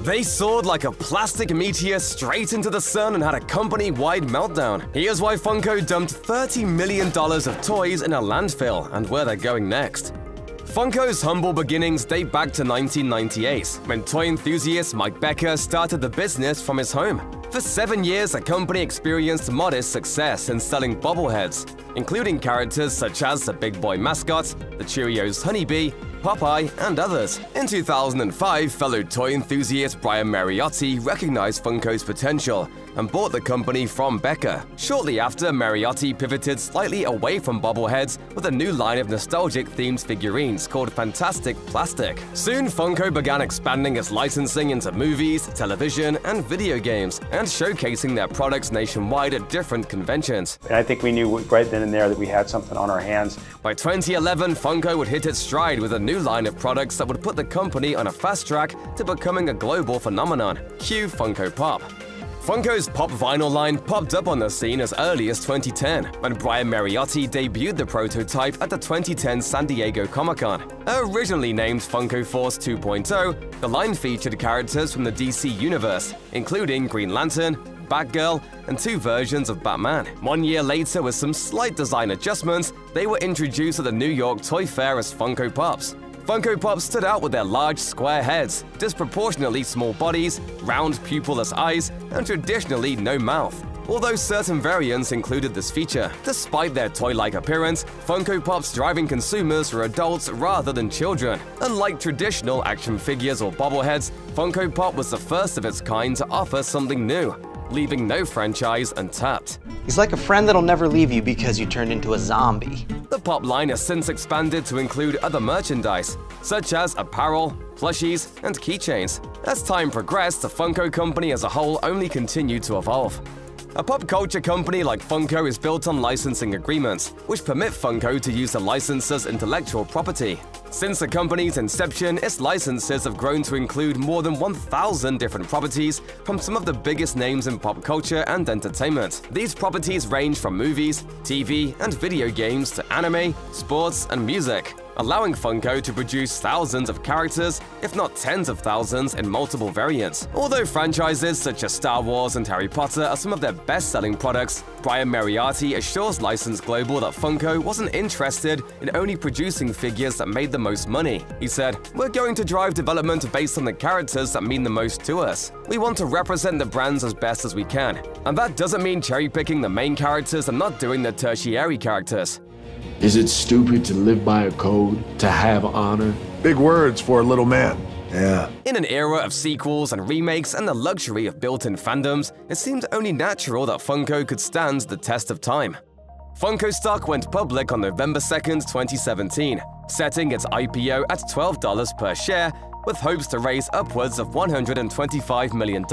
They soared like a plastic meteor straight into the sun and had a company-wide meltdown. Here's why Funko dumped $30 million of toys in a landfill and where they're going next. Funko's humble beginnings date back to 1998, when toy enthusiast Mike Becker started the business from his home. For 7 years, the company experienced modest success in selling bobbleheads, including characters such as the Big Boy mascot, the Cheerios Honeybee, Popeye, and others. In 2005, fellow toy enthusiast Brian Mariotti recognized Funko's potential and bought the company from Becker. Shortly after, Mariotti pivoted slightly away from bobbleheads with a new line of nostalgic-themed figurines called Fantastic Plastic. Soon, Funko began expanding its licensing into movies, television, and video games, and showcasing their products nationwide at different conventions. And I think we knew right then and there that we had something on our hands. By 2011, Funko would hit its stride with a new line of products that would put the company on a fast track to becoming a global phenomenon. Cue Funko Pop. Funko's Pop vinyl line popped up on the scene as early as 2010, when Brian Mariotti debuted the prototype at the 2010 San Diego Comic-Con. Originally named Funko Force 2.0, the line featured characters from the DC universe, including Green Lantern, Batgirl, and 2 versions of Batman. 1 year later, with some slight design adjustments, they were introduced at the New York Toy Fair as Funko Pops. Funko Pop stood out with their large, square heads, disproportionately small bodies, round pupilless eyes, and traditionally no mouth. Although certain variants included this feature, despite their toy-like appearance, Funko Pop's driving consumers were adults rather than children. Unlike traditional action figures or bobbleheads, Funko Pop was the first of its kind to offer something new, leaving no franchise untapped. He's like a friend that'll never leave you because you turned into a zombie. The Pop line has since expanded to include other merchandise, such as apparel, plushies, and keychains. As time progressed, the Funko company as a whole only continued to evolve. A pop culture company like Funko is built on licensing agreements, which permit Funko to use the licensor's intellectual property. Since the company's inception, its licenses have grown to include more than 1,000 different properties from some of the biggest names in pop culture and entertainment. These properties range from movies, TV, and video games to anime, sports, and music, allowing Funko to produce thousands of characters, if not tens of thousands, in multiple variants. Although franchises such as Star Wars and Harry Potter are some of their best-selling products, Brian Mariotti assures License Global that Funko wasn't interested in only producing figures that made the most money. He said, "We're going to drive development based on the characters that mean the most to us. We want to represent the brands as best as we can. And that doesn't mean cherry-picking the main characters and not doing the tertiary characters." Is it stupid to live by a code, to have honor? Big words for a little man. Yeah. In an era of sequels and remakes and the luxury of built-in fandoms, it seemed only natural that Funko could stand the test of time. Funko stock went public on November 2nd, 2017, setting its IPO at $12 per share, with hopes to raise upwards of $125 million.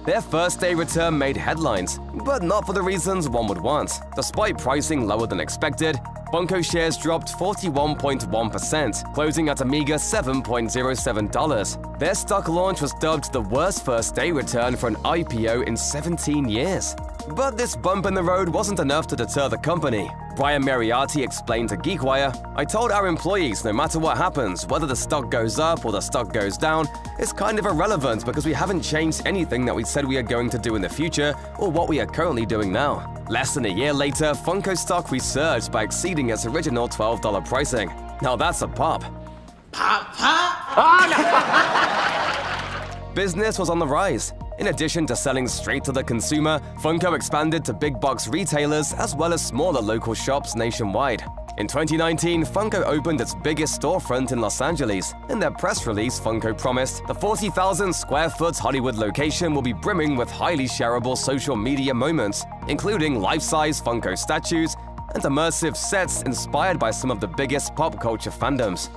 Their first-day return made headlines, but not for the reasons one would want. Despite pricing lower than expected, Funko shares dropped 41.1%, closing at a meager $7.07. Their stock launch was dubbed the worst first-day return for an IPO in 17 years. But this bump in the road wasn't enough to deter the company. Brian Mariotti explained to GeekWire, "I told our employees no matter what happens, whether the stock goes up or the stock goes down, it's kind of irrelevant because we haven't changed anything that we said we are going to do in the future or what we are currently doing now." Less than a year later, Funko stock resurged by exceeding its original $12 pricing. Now that's a pop. Pop, pop! Oh, no. Business was on the rise. In addition to selling straight to the consumer, Funko expanded to big box retailers as well as smaller local shops nationwide. In 2019, Funko opened its biggest storefront in Los Angeles. In their press release, Funko promised, "The 40,000 square foot Hollywood location will be brimming with highly shareable social media moments, including life-size Funko statues and immersive sets inspired by some of the biggest pop culture fandoms."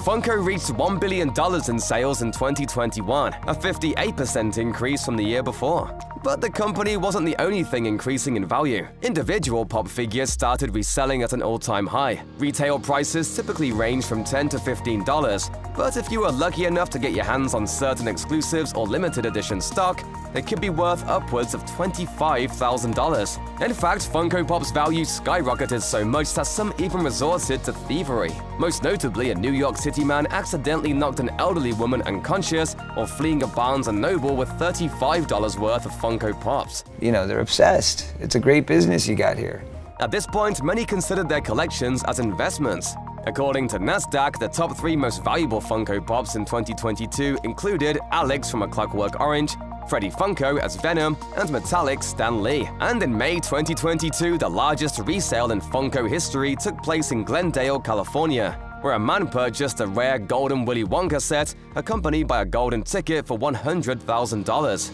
Funko reached $1 billion in sales in 2021, a 58% increase from the year before. But the company wasn't the only thing increasing in value. Individual pop figures started reselling at an all-time high. Retail prices typically range from $10 to $15, but if you were lucky enough to get your hands on certain exclusives or limited edition stock, they could be worth upwards of $25,000. In fact, Funko Pop's value skyrocketed so much that some even resorted to thievery. Most notably, a New York City man accidentally knocked an elderly woman unconscious while fleeing a Barnes & Noble with $35 worth of Funko Pops. You know, they're obsessed. It's a great business you got here. At this point, many considered their collections as investments. According to NASDAQ, the top 3 most valuable Funko Pops in 2022 included Alex from A Clockwork Orange, Freddy Funko as Venom, and Metallic Stan Lee. And in May 2022, the largest resale in Funko history took place in Glendale, California, where a man purchased a rare golden Willy Wonka set accompanied by a golden ticket for $100,000.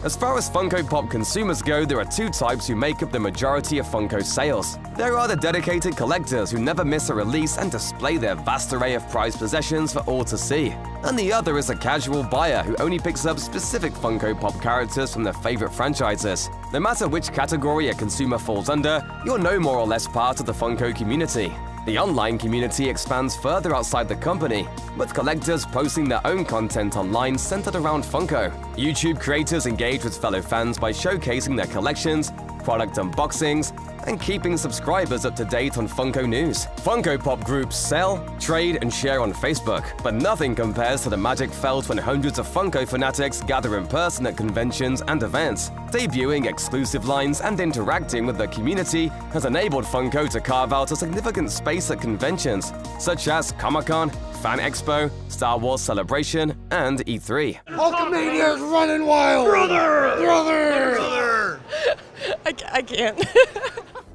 As far as Funko Pop consumers go, there are 2 types who make up the majority of Funko sales. There are the dedicated collectors who never miss a release and display their vast array of prized possessions for all to see. And the other is a casual buyer who only picks up specific Funko Pop characters from their favorite franchises. No matter which category a consumer falls under, you're no more or less part of the Funko community. The online community expands further outside the company, with collectors posting their own content online centered around Funko. YouTube creators engage with fellow fans by showcasing their collections, product unboxings, and keeping subscribers up to date on Funko news. Funko Pop groups sell, trade, and share on Facebook, but nothing compares to the magic felt when hundreds of Funko fanatics gather in person at conventions and events. Debuting exclusive lines and interacting with the community has enabled Funko to carve out a significant space at conventions, such as Comic-Con, Fan Expo, Star Wars Celebration, and E3. Hulkamania's running wild! Brother! I can't.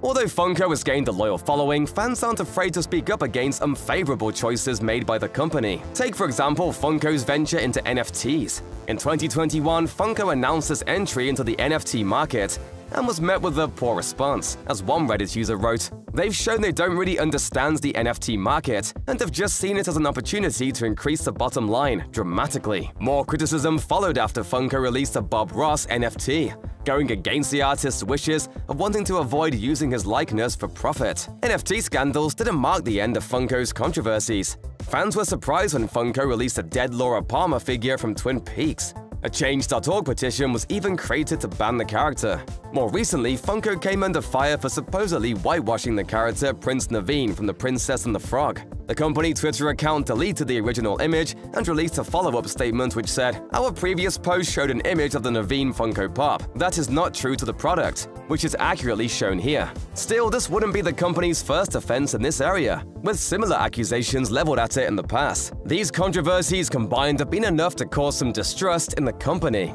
Although Funko has gained a loyal following, fans aren't afraid to speak up against unfavorable choices made by the company. Take, for example, Funko's venture into NFTs. In 2021, Funko announced its entry into the NFT market and was met with a poor response. As one Reddit user wrote, "They've shown they don't really understand the NFT market and have just seen it as an opportunity to increase the bottom line dramatically." More criticism followed after Funko released a Bob Ross NFT, going against the artist's wishes of wanting to avoid using his likeness for profit. NFT scandals didn't mark the end of Funko's controversies. Fans were surprised when Funko released a dead Laura Palmer figure from Twin Peaks. A Change.org petition was even created to ban the character. More recently, Funko came under fire for supposedly whitewashing the character Prince Naveen from The Princess and the Frog. The company Twitter account deleted the original image and released a follow-up statement which said, "Our previous post showed an image of the Naveen Funko Pop. That is not true to the product, which is accurately shown here." Still, this wouldn't be the company's first offense in this area, with similar accusations leveled at it in the past. These controversies combined have been enough to cause some distrust in the company.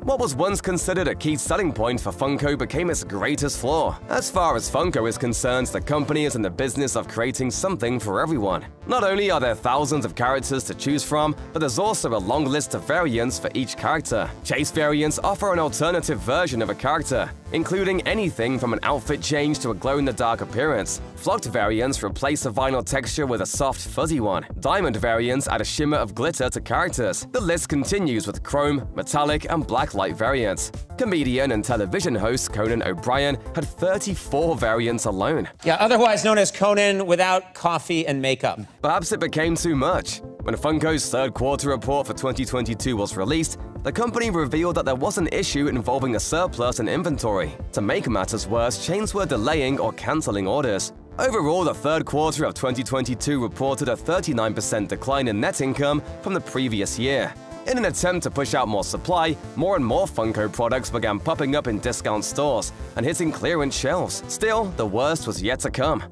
What was once considered a key selling point for Funko became its greatest flaw. As far as Funko is concerned, the company is in the business of creating something for everyone. Not only are there thousands of characters to choose from, but there's also a long list of variants for each character. Chase variants offer an alternative version of a character, including anything from an outfit change to a glow-in-the-dark appearance. Flocked variants replace a vinyl texture with a soft, fuzzy one. Diamond variants add a shimmer of glitter to characters. The list continues with chrome, metallic, and blacklight variants. Comedian and television host Conan O'Brien had 34 variants alone. Yeah, otherwise known as Conan without coffee and makeup. Perhaps it became too much. When Funko's third quarter report for 2022 was released, the company revealed that there was an issue involving a surplus in inventory. To make matters worse, chains were delaying or canceling orders. Overall, the third quarter of 2022 reported a 39% decline in net income from the previous year. In an attempt to push out more supply, more and more Funko products began popping up in discount stores and hitting clearance shelves. Still, the worst was yet to come.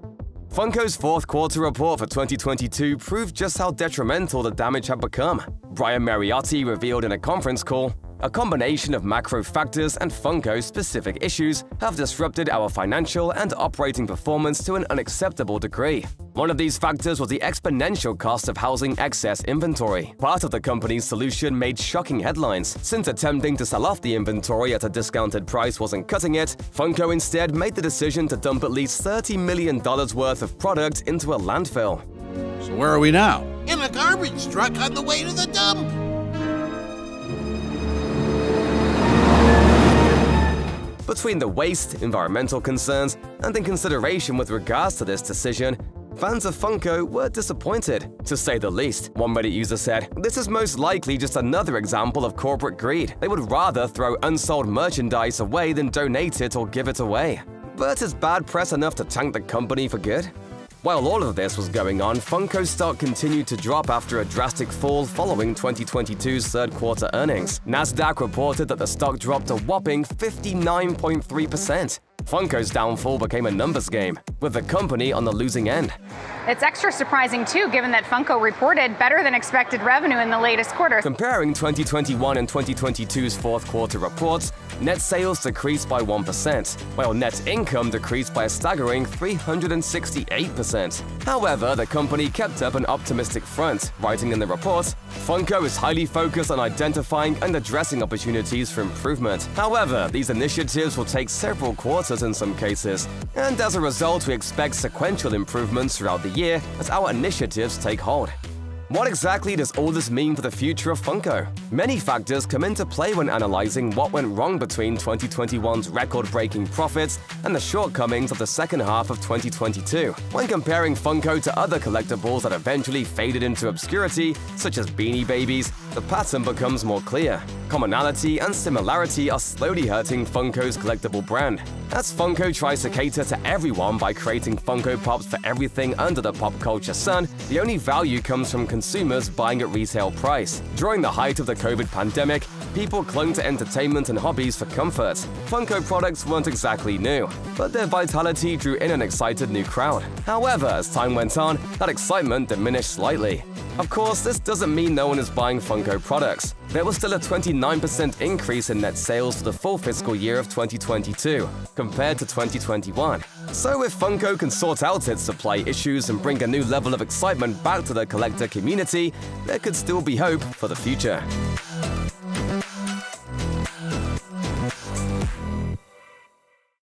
Funko's fourth quarter report for 2022 proved just how detrimental the damage had become. Brian Mariotti revealed in a conference call, "A combination of macro factors and Funko-specific issues have disrupted our financial and operating performance to an unacceptable degree. One of these factors was the exponential cost of housing excess inventory. Part of the company's solution made shocking headlines. Since attempting to sell off the inventory at a discounted price wasn't cutting it, Funko instead made the decision to dump at least $30 million worth of product into a landfill." So where are we now? In a garbage truck on the way to the dump. Between the waste, environmental concerns, and in consideration with regards to this decision, fans of Funko were disappointed, to say the least. One Reddit user said, "This is most likely just another example of corporate greed. They would rather throw unsold merchandise away than donate it or give it away. But is bad press enough to tank the company for good?" While all of this was going on, Funko stock continued to drop after a drastic fall following 2022's third quarter earnings. Nasdaq reported that the stock dropped a whopping 59.3%. Funko's downfall became a numbers game, with the company on the losing end. It's extra surprising, too, given that Funko reported better than expected revenue in the latest quarter. Comparing 2021 and 2022's fourth quarter reports, net sales decreased by 1%, while net income decreased by a staggering 368%. However, the company kept up an optimistic front, writing in the report, Funko is highly focused on identifying and addressing opportunities for improvement. However, these initiatives will take several quarters in some cases, and as a result, we expect sequential improvements throughout the year as our initiatives take hold. What exactly does all this mean for the future of Funko? Many factors come into play when analyzing what went wrong between 2021's record-breaking profits and the shortcomings of the second half of 2022. When comparing Funko to other collectibles that eventually faded into obscurity, such as Beanie Babies, the pattern becomes more clear. Commonality and similarity are slowly hurting Funko's collectible brand. As Funko tries to cater to everyone by creating Funko Pops for everything under the pop culture sun, the only value comes from consumers buying at retail price. During the height of the COVID pandemic, people clung to entertainment and hobbies for comfort. Funko products weren't exactly new, but their vitality drew in an excited new crowd. However, as time went on, that excitement diminished slightly. Of course, this doesn't mean no one is buying Funko products. There was still a 29% increase in net sales for the full fiscal year of 2022, compared to 2021. So if Funko can sort out its supply issues and bring a new level of excitement back to the collector community, there could still be hope for the future.